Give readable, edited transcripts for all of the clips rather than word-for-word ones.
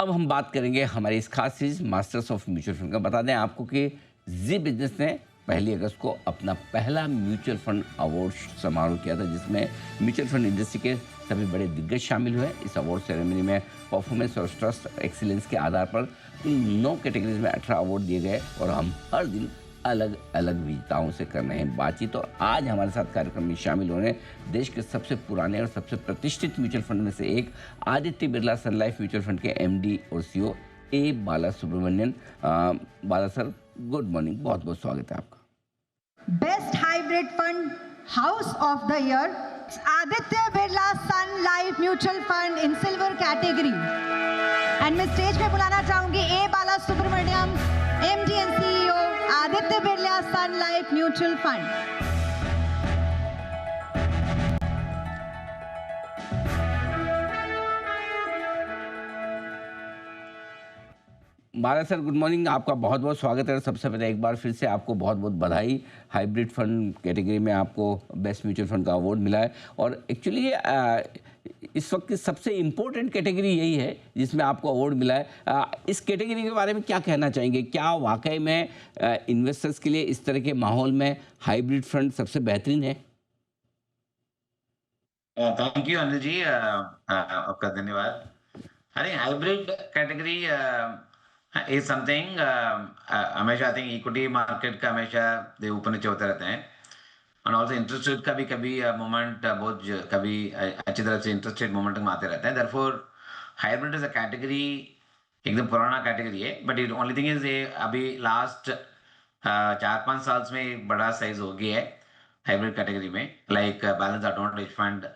अब हम बात करेंगे हमारी इस खास series masters of mutual fund का। बता दें आपको कि जी बिजनेस ने 1 अगस्त को अपना पहला म्यूचुअल फंड अवार्ड समारोह किया था, जिसमें म्यूचुअल फंड इंडस्ट्री के सभी बड़े दिग्गज शामिल हुए। इस अवार्ड सेरेमनी में परफॉर्मेंस और ट्रस्ट एक्सीलेंस के आधार पर इन 9 कैटेगरीज में 18 अवार्ड दिए गए और हम हर दिन अलग अलग विजेताओं से कर रहे हैं बातचीत। और आज हमारे साथ कार्यक्रम में शामिल हो रहे हैं देश के सबसे पुराने और सबसे प्रतिष्ठित म्यूचुअल फंड में से एक Aditya Birla Sun Life mutual fund के एमडी और CEO A Bala Subramanian. Bala sir, good morning, बहुत बहुत स्वागत है आपका। Best hybrid fund house of the year Aditya Birla Sun Life mutual fund in silver category. And मैं स्टेज पे बुलाना चाहूंगी A Bala Subramaniam, MD and CEO Aditya Birla Sun Life mutual fund. Bala sir, good morning, आपका बहुत बहुत स्वागत है। सबसे पहले एक बार फिर से आपको बहुत बहुत बधाई। हाइब्रिड फंड कैटेगरी में आपको बेस्ट म्यूचुअल फंड का अवार्ड मिला है और एक्चुअली इस वक्त की सबसे इम्पोर्टेंट कैटेगरी यही है जिसमें आपको अवार्ड मिला है। इस कैटेगरी के बारे में क्या कहना चाहेंगे? क्या वाकई में इन्वेस्टर्स के लिए इस तरह के माहौल में हाइब्रिड फंड सबसे बेहतरीन है? थैंक यू अनिल जी, आपका धन्यवाद। अरे हाइब्रिड कैटेगरी इज समथिंग हमेशा आई थिंक इक्विटी मार्केट का हमेशा ऊपर नीचे होते रहते हैं और ऑल्सो इंटरेस्ट रेट का भी कभी मोमेंट बहुत कभी अच्छी तरह से इंटरेस्ट रेट मोमेंटम आते रहते हैं। Therefore hybrid is a category एकदम पुराना कैटेगरी है, but it only thing is ये अभी लास्ट 4-5 साल में एक बड़ा साइज हो गया है हाइब्रिड कैटेगरी में, लाइक बैलेंस एडवांटेज फंड।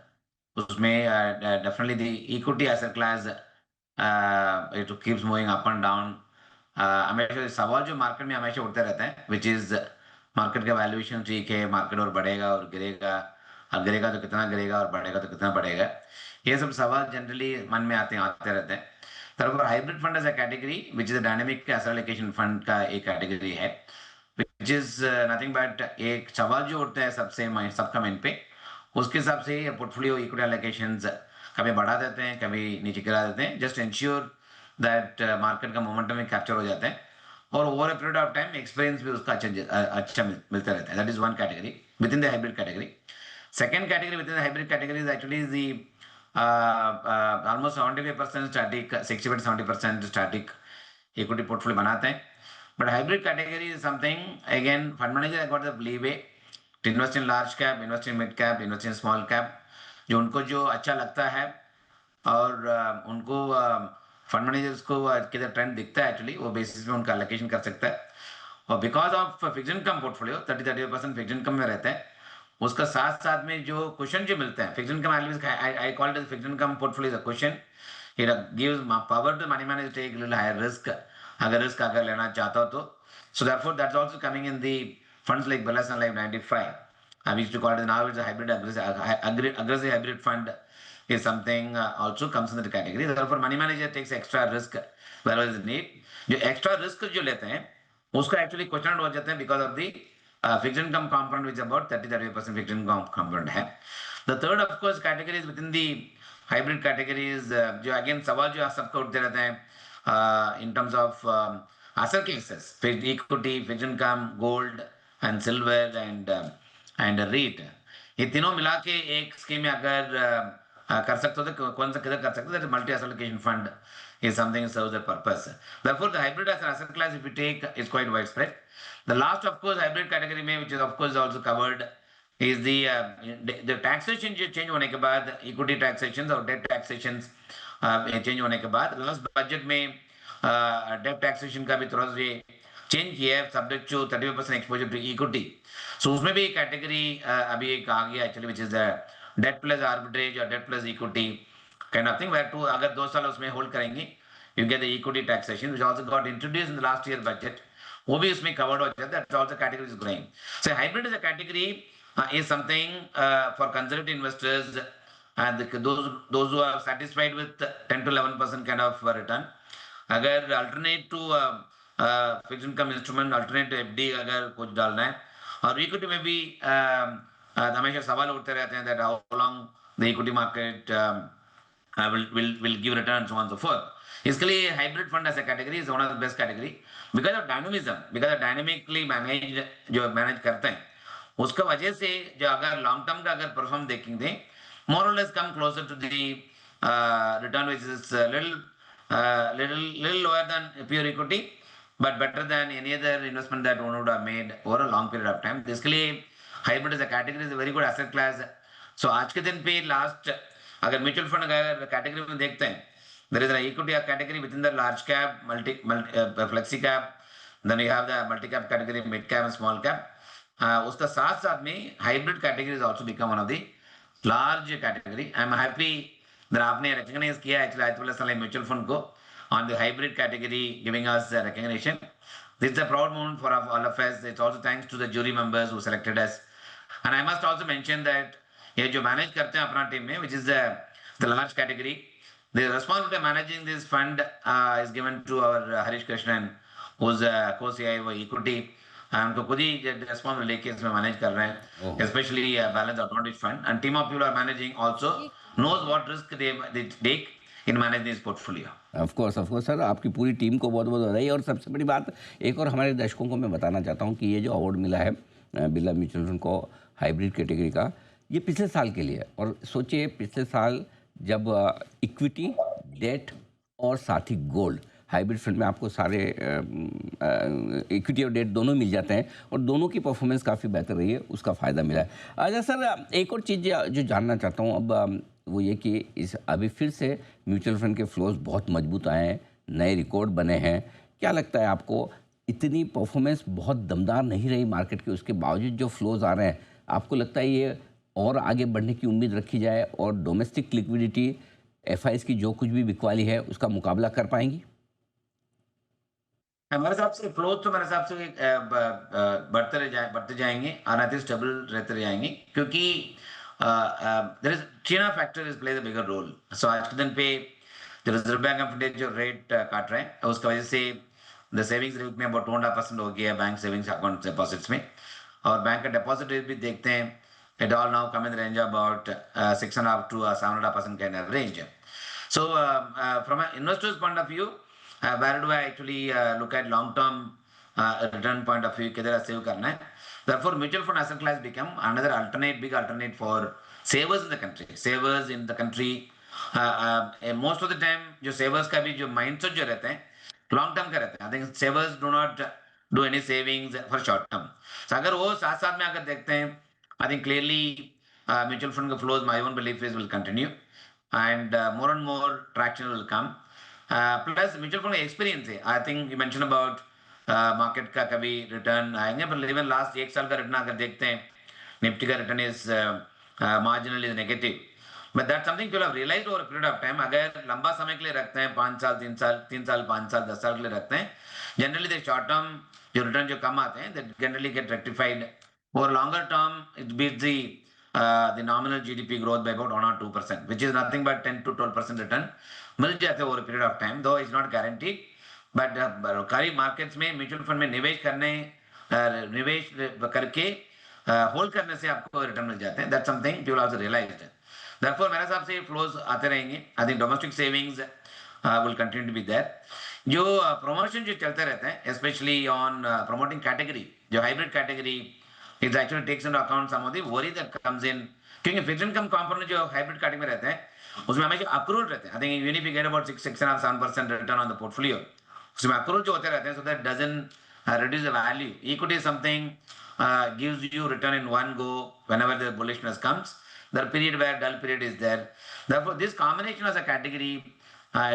उसमें definitely the equity asset class it keeps moving up and down. हमेशा सवाल जो मार्केट में हमेशा उठते रहते हैं विच इज मार्केट का वैल्यूएशन ठीक है, मार्केट और बढ़ेगा और गिरेगा, और गिरेगा तो कितना गिरेगा और बढ़ेगा तो कितना बढ़ेगा, ये सब सवाल जनरली मन में आते रहते हैं। तब hybrid fund as a category which is a dynamic asset allocation fund का एक कैटेगरी है विच इज नथिंग बट एक सवाल जो उठता है सबका माइंड पे, उसके हिसाब से पोर्टफोलियो इक्विटी एलोकेशंस कभी बढ़ा देते हैं, कभी नीचे गिरा देते हैं, जस्ट इंश्योर दैट मार्केट का मोमेंटम में कैप्चर हो जाता है और over a period of time experience भी उसका अच्छा मिलता रहता है। That is one category with in the hybrid category. Second category with in the hybrid category is actually the almost 75% static, 60-70% static equity portfolio बनाते हैं। But hybrid category is something again fund manager got the leeway to invest in large cap, invest in mid cap, invest in small cap, जो उनको जो अच्छा लगता है और उनको फंड मैनेजर्स को किधर ट्रेंड दिखता है एक्चुअली वो बेसिस पे उनका एलोकेशन कर सकता है। और because of fixed income portfolio 30-35% fixed income में रहता है, उसका साथ साथ में जो क्वेश्चन जो मिलते हैं fixed income I call it fixed income portfolio is a question. It gives power to money manager take little higher risk अगर रिस्क अगर लेना चाहता हो तो। So therefore that's also coming in the funds like Birla Sun Life 95. I used to call it, now it's a hybrid aggressive hybrid fund is something also comes in the category. Therefore money manager takes extra risk wherever is need. जो extra risk जो लेते हैं उसका actually question हो जाते हैं because of the fixed income component which is about 30-35% fixed income component है। The third of course category is within the hybrid categories जो again सवाल जो सबको उठते रहते हैं in terms of asset classes, equity, fixed income, gold and silver and REIT, ये तीनों मिला के एक स्कीम में अगर कर सकते हो तो कौन सा किधर कर सकते हो? Multi asset allocation fund is something that serves a purpose. Therefore, the hybrid as an asset class, if you take, is quite widespread. The last, of course, hybrid category में, which is of course also covered, is the taxation change होने के बाद equity taxations और debt taxations change होने के बाद last budget में debt taxation का भी थोड़ा सा चेंज किया है subject to 30% exposure to equity. So उसमें भी कैटेगरी अभी एक आ गया actually which is debt plus arbitrage or debt plus equity kind of thing, where to अगर 2 साल उसमें होल्ड करेंगे you get the equity taxation which also got introduced in the last year budget, वो भी उसमें कवर्ड हो जाता है। That also category is growing. So hybrid is a category is something for conservative investors and those who are satisfied with 10-11% kind of return. अगर alternate to fixed income instrument, alternate to FD अगर कुछ डालना है और equity में भी हमेशा सवाल उठते रहते हैं that how long the equity market will give returns, so on and so forth. इसके लिए hybrid fund as a category is one of the best category because of dynamism, because of dynamically managed जो manage करते हैं, उसका वजह से जो अगर long term का अगर perform देखेंगे, more or less come closer to the return which is little lower than pure equity, but better than any other investment that one would have made over a long period of time. इसके लिए hybrid as a category is a very good asset class. So आज के दिन पे last अगर mutual fund अगर category में देखते हैं, there is an equity category within the large cap, flexi cap, then you have the multi cap category, mid cap and small cap. उसका साथ साथ में hybrid category is also become one of the large category. I am happy that आपने recognize किया actually Ayatollah सलाह mutual fund को on the hybrid category, giving us recognition. This is a proud moment for all of us. It's also thanks to the jury members who selected us. And I must also mention that ये जो manage करते हैं अपना team में, which is the large category, the responsibility of managing this fund is given to our Harish Krishnan, who's co-CIO equity. हमको खुद ही responsibility लेके इसमें मैनेज कर रहे हैं, especially balance advantage fund, and team of people are managing also knows what risk they take in managing this portfolio. Of course sir, आपकी पूरी team को बहुत बहुत बधाई। और सबसे बड़ी बात एक और हमारे दर्शकों को मैं बताना चाहता हूँ कि ये जो अवार्ड मिला है बिरला म्यूचुअल फंड को हाइब्रिड कैटेगरी का, ये पिछले साल के लिए। और सोचिए पिछले साल जब इक्विटी, डेट और साथ ही गोल्ड, हाइब्रिड फंड में आपको सारे इक्विटी और डेट दोनों मिल जाते हैं और दोनों की परफॉर्मेंस काफ़ी बेहतर रही है, उसका फ़ायदा मिला है। अच्छा सर, एक और चीज़ जो जानना चाहता हूँ अब वो ये कि इस अभी फिर से म्यूचुअल फंड के फ्लोज बहुत मजबूत आए हैं, नए रिकॉर्ड बने हैं। क्या लगता है आपको, इतनी परफॉर्मेंस बहुत दमदार नहीं रही मार्केट की, उसके बावजूद जो फ्लोज आ रहे हैं, आपको लगता है ये और आगे बढ़ने की उम्मीद रखी जाए और डोमेस्टिक लिक्विडिटी एफआईज की जो कुछ भी बिकवाली है उसका मुकाबला कर पाएंगी? हमारे हिसाब से फ्लोज तो मेरे हिसाब से बढ़ते जाएंगे और स्टेबल रहते जाएंगे, क्योंकि there is China factor is plays a bigger role. So आज के दिन पे जो रिजर्व बैंक ऑफ इंडिया जो रेट काट रहे हैं उसकी वजह से द सेविंग्स रेट में अबाउट 2.5% हो गया बैंक सेविंग्स अकाउंट डिपॉजिट्स में, और बैंक का डिपॉजिट रेट भी देखते हैं, it all now come in the range of about 6.5 to 7.5% kind of range. So from an investor's point of view, where do I actually look at long-term return point of view? किधर save करना है? Therefore, mutual fund asset class become another big alternate for savers in the country. Savers in the country, most of the time, जो savers का भी जो mindset जो रहते हैं, long term का रहते हैं. I think savers do not do any savings for short term. So अगर वो साथ में अगर देखते हैं, I think clearly mutual fund flows, my own belief is will continue, and more and more traction will come. Plus mutual fund experience है, I think you mentioned about market का कभी return आएंगे, but even last एक साल का return अगर देखते हैं, निफ्टी का return is marginally negative, but that's something people have realized over a period of time. अगर लंबा समय के लिए रखते हैं, 5 साल 3 साल 5 साल 10 साल के लिए रखते हैं, generally the short term जो return जो कम आते हैं, that generally get rectified. Over longer term, it beats the nominal GDP growth by about 1 or 2%, which is nothing but 10 to 12% return. मिल जाते over a period of time, though it's not guaranteed. But कई markets में mutual fund में निवेश करके hold करने से आपको return मिल जाते हैं. That's something people also realized. Therefore मेरे हिसाब से flows आते रहेंगे. I think domestic savings will continue to be there. जो promotion जो चलते रहते हैं, especially on promoting category, जो hybrid category, it actually takes into account some of the worry that comes in, क्योंकि fixed income component जो hybrid category में रहते हैं, उसमें हमेशा accrual रहते हैं. I think even if you get about 6.5-7% return on the portfolio, उसमें accrual जो होते रहते हैं, so that doesn't reduce the value. Equity is something gives you return in one go whenever the bullishness comes. There are period where dull period is there. Therefore, this combination as a category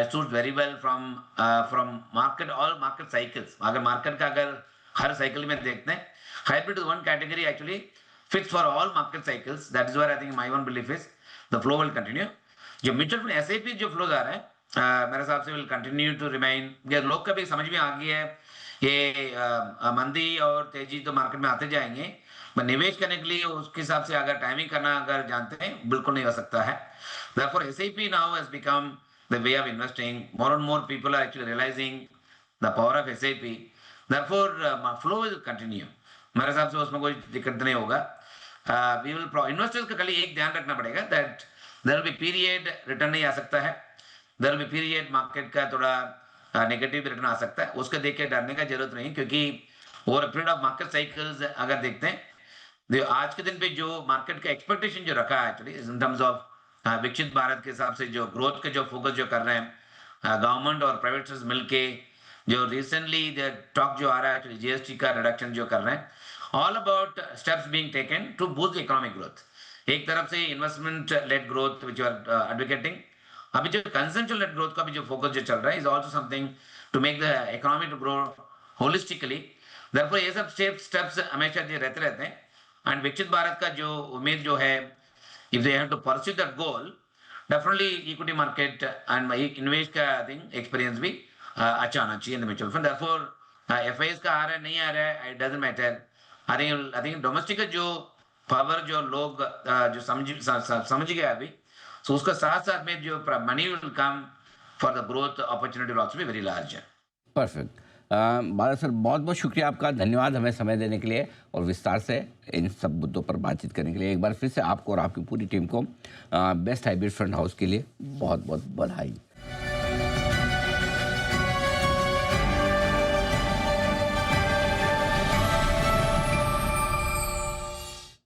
suits very well from market, all market cycles. अगर market का अगर हर cycle में देखते हैं, hybrid is one category actually fits for all market cycles. That is where I think my own belief is the flow will continue. जो mutual fund SIP जो flows आ रहे हैं मेरे हिसाब से विल कंटिन्यू टू रिमेन, लोग का भी समझ में आ गया है ये मंदी और तेजी तो मार्केट में आते जाएंगे, पर निवेश करने के लिए उसके हिसाब से अगर टाइमिंग करना अगर जानते हैं बिल्कुल नहीं हो सकता है. Therefore SIP now has become the way of investing. More and more people are actually realizing the power of SIP. Therefore flow will continue. मेरे हिसाब से उसमें कोई दिक्कत नहीं होगा. We will investors का खाली एक ध्यान रखना पड़ेगा that there will be period return नहीं आ सकता है, there will be period market का थोड़ा नेगेटिव रिटर्न आ सकता है, उसको देख के डरने का जरूरत नहीं, क्योंकि over period of market cycles अगर देखते हैं, आज के दिन पे जो मार्केट का एक्सपेक्टेशन जो रखा है एक्चुअली इन टर्म्स ऑफ विकसित भारत के हिसाब से जो ग्रोथ के जो फोकस जो कर रहे हैं गवर्नमेंट और प्राइवेट सेक्टर मिलके, जो रिसेंटली टॉक जो आ रहा है एक्चुअली जीएसटी का रिडक्शन जो कर रहे हैं, all about steps being taken to boost economic growth. एक तरफ से investment led growth which you are advocating, अभी जो कंजम्पशन लेड ग्रोथ का भी जो फोकस जो चल रहा है is also something to make the economy to grow holistically. Therefore ये सब स्टेप्स हमेशा ये रहते हैं, एंड विकसित भारत का जो उम्मीद जो है, if they have to pursue that goal, definitely equity market and invest का आई थिंक एक्सपीरियंस भी अच्छा होना चाहिए in mutual fund. Therefore FIIs का आ रहा है नहीं आ रहा है, it doesn't matter. I think domestic का जो पावर जो लोग जो समझ गए अभी, सो उसका साथ साथ में जो money will come for the growth opportunity will also be very large. Perfect. Bala sir, बहुत बहुत शुक्रिया आपका, धन्यवाद हमें समय देने के लिए और विस्तार से इन सब मुद्दों पर बातचीत करने के लिए। एक बार फिर से आपको और आपकी पूरी टीम को बेस्ट हाइब्रिड फंड हाउस के लिए बहुत बहुत बधाई।